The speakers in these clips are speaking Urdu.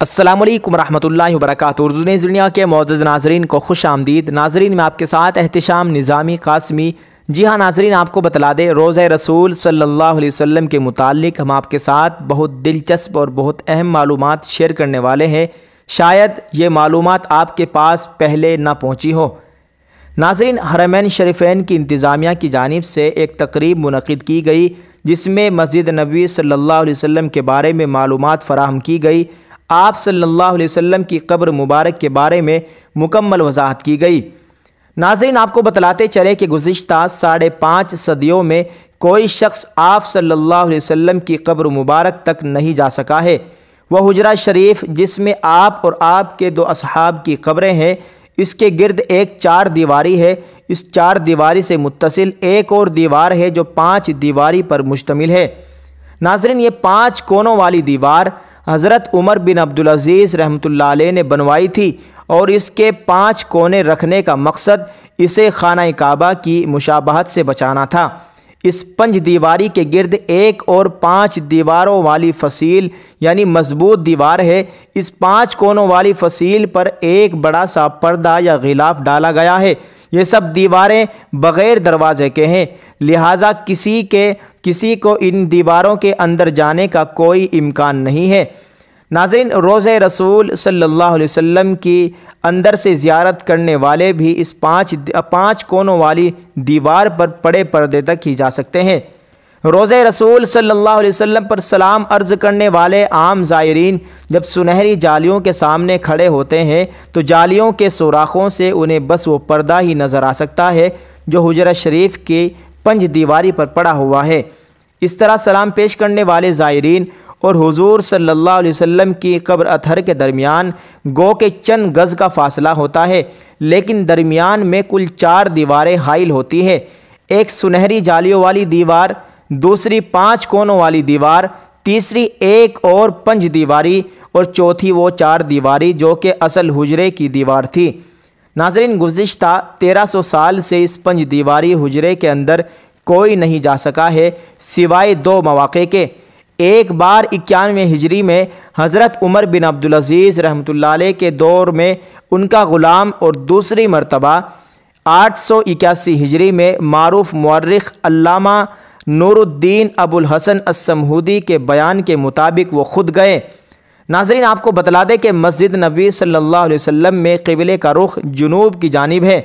السلام علیکم ورحمۃ اللہ وبرکاتہ۔ اردو نیوز دنیا کے معزز ناظرین کو خوش آمدید۔ ناظرین، میں آپ کے ساتھ احتشام نظامی قاسمی۔ جی ہاں ناظرین، آپ کو بتلا دیں، روزہ رسول صلی اللہ علیہ وسلم کے متعلق ہم آپ کے ساتھ بہت دلچسپ اور بہت اہم معلومات شیئر کرنے والے ہیں۔ شاید یہ معلومات آپ کے پاس پہلے نہ پہنچی ہو۔ ناظرین، حرمین شریفین کی انتظامیہ کی جانب سے ایک تقریب منعقد کی گئی جس میں مسجد نبوی صلی اللہ علیہ وسلم کے بارے میں معلومات فراہم کی گئی۔ آپ صلی اللہ علیہ وسلم کی قبر مبارک کے بارے میں مکمل وضاحت کی گئی۔ ناظرین، آپ کو بتلاتے چلے کہ گزشتہ 5.5 صدیوں میں کوئی شخص آپ صلی اللہ علیہ وسلم کی قبر مبارک تک نہیں جا سکا ہے۔ وہ حجرہ شریف جس میں آپ اور آپ کے 2 اصحاب کی قبریں ہیں، اس کے گرد ایک 4 دیواری ہے۔ اس 4 دیواری سے متصل ایک اور دیوار ہے جو 5 دیواری پر مشتمل ہے۔ ناظرین، یہ 5 کونوں والی دیوار حضرت عمر بن عبدالعزیز رحمۃ اللہ علیہ نے بنوائی تھی، اور اس کے 5 کونے رکھنے کا مقصد اسے خانہ کعبہ کی مشابہت سے بچانا تھا۔ اس 5 دیواری کے گرد ایک اور 5 دیواروں والی فصیل یعنی مضبوط دیوار ہے۔ اس 5 کونوں والی فصیل پر ایک بڑا سا پردہ یا غلاف ڈالا گیا ہے۔ یہ سب دیواریں بغیر دروازے کے ہیں، لہٰذا کسی کو ان دیواروں کے اندر جانے کا کوئی امکان نہیں ہے۔ ناظرین، روضہ رسول صلی اللہ علیہ وسلم کی اندر سے زیارت کرنے والے بھی اس 5 کونوں والی دیوار پر پڑے پردے تک ہی جا سکتے ہیں۔ روضہ رسول صلی اللہ علیہ وسلم پر سلام عرض کرنے والے عام زائرین جب سنہری جالیوں کے سامنے کھڑے ہوتے ہیں تو جالیوں کے سوراخوں سے انہیں بس وہ پردہ ہی نظر آ سکتا ہے جو حجرہ شریف کی 5 دیواری پر پڑا ہوا ہے۔ اس طرح سلام پیش کرنے والے زائرین اور حضور صلی اللہ علیہ وسلم کی قبر اطہر کے درمیان گو کے چند گز کا فاصلہ ہوتا ہے، لیکن درمیان میں کل 4 دیواریں حائل ہوتی ہیں۔ ایک سنہری جالیوں والی دیوار، دوسری 5 کونوں والی دیوار، تیسری ایک اور 5 دیواری، اور چوتھی وہ 4 دیواری جو کہ اصل حجرے کی دیوار تھی۔ ناظرین، گزشتہ 1300 سال سے اس 5 دیواری حجرے کے اندر کوئی نہیں جا سکا ہے سوائے 2 مواقع کے۔ ایک بار 91 ہجری میں حضرت عمر بن عبدالعزیز رحمۃ اللہ علیہ کے دور میں ان کا غلام، اور دوسری مرتبہ 881 ہجری میں معروف مورخ علامہ نور الدین ابو الحسن السمہودی کے بیان کے مطابق وہ خود گئے۔ ناظرین، آپ کو بتلا دیں کہ مسجد نبوی صلی اللہ علیہ وسلم میں قبلے کا رخ جنوب کی جانب ہے۔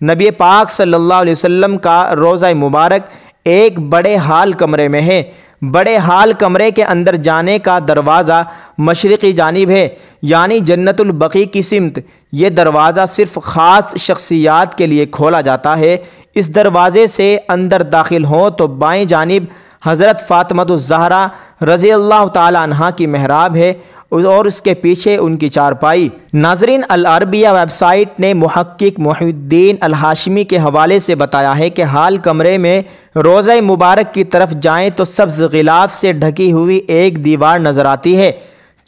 نبی پاک صلی اللہ علیہ وسلم کا روضہ مبارک ایک بڑے ہال کمرے میں ہے۔ بڑے ہال کمرے کے اندر جانے کا دروازہ مشرقی جانب ہے، یعنی جنت البقیع کی سمت۔ یہ دروازہ صرف خاص شخصیات کے لیے کھولا جاتا ہے۔ اس دروازے سے اندر داخل ہوں تو بائیں جانب حضرت فاطمہ الزہرا رضی اللہ تعالی عنہا کی محراب ہے، اور اس کے پیچھے ان کی چارپائی۔ ناظرین، العربیہ ویب سائٹ نے محقق محی الدین الہاشمی کے حوالے سے بتایا ہے کہ ہال کمرے میں روضہ مبارک کی طرف جائیں تو سبز غلاف سے ڈھکی ہوئی ایک دیوار نظر آتی ہے۔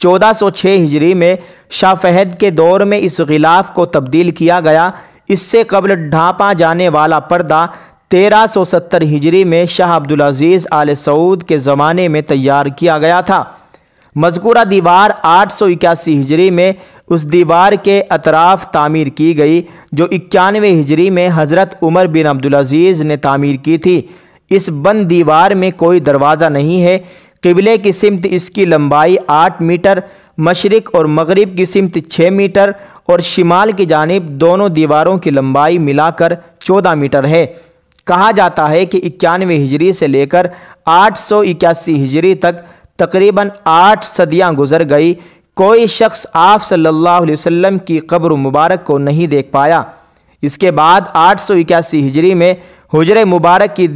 1406 ہجری میں شاہ فہد کے دور میں اس غلاف کو تبدیل کیا گیا۔ اس سے قبل ڈھانپا جانے والا پردہ 1370 ہجری میں شاہ عبدالعزیز آل سعود کے زمانے میں تیار کیا گیا تھا۔ مذکورہ دیوار 881 ہجری میں اس دیوار کے اطراف تعمیر کی گئی جو 91 ہجری میں حضرت عمر بن عبدالعزیز نے تعمیر کی تھی۔ اس بند دیوار میں کوئی دروازہ نہیں ہے۔ قبلے کی سمت اس کی لمبائی 8 میٹر، مشرق اور مغرب کی سمت 6 میٹر، اور شمال کی جانب دونوں دیواروں کی لمبائی ملا کر 14 میٹر ہے۔ کہا جاتا ہے کہ 91 ہجری سے لے کر 881 ہجری تک تقریباً 8 صدیاں گزر گئی، کوئی شخص آپ صلی اللہ علیہ وسلم کی قبر مبارک کو نہیں دیکھ پایا۔ اس کے بعد 881 ہجری میں حجرہ مبارک کی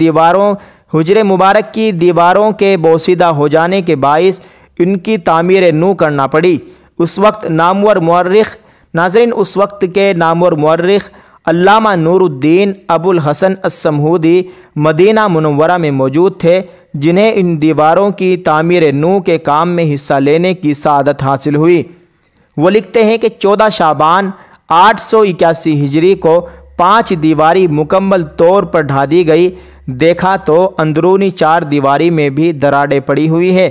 دیواروں کے بوسیدہ ہو جانے کے باعث ان کی تعمیر نو کرنا پڑی۔ اس وقت کے نامور مورخ علامہ نور الدین ابو الحسن السمہودی مدینہ منورہ میں موجود تھے، جنہیں ان دیواروں کی تعمیر نو کے کام میں حصہ لینے کی سعادت حاصل ہوئی۔ وہ لکھتے ہیں کہ 14 شعبان 881 ہجری کو 5 دیواری مکمل طور پر ڈھا دی گئی۔ دیکھا تو اندرونی 4 دیواری میں بھی دراڑیں پڑی ہوئی ہے۔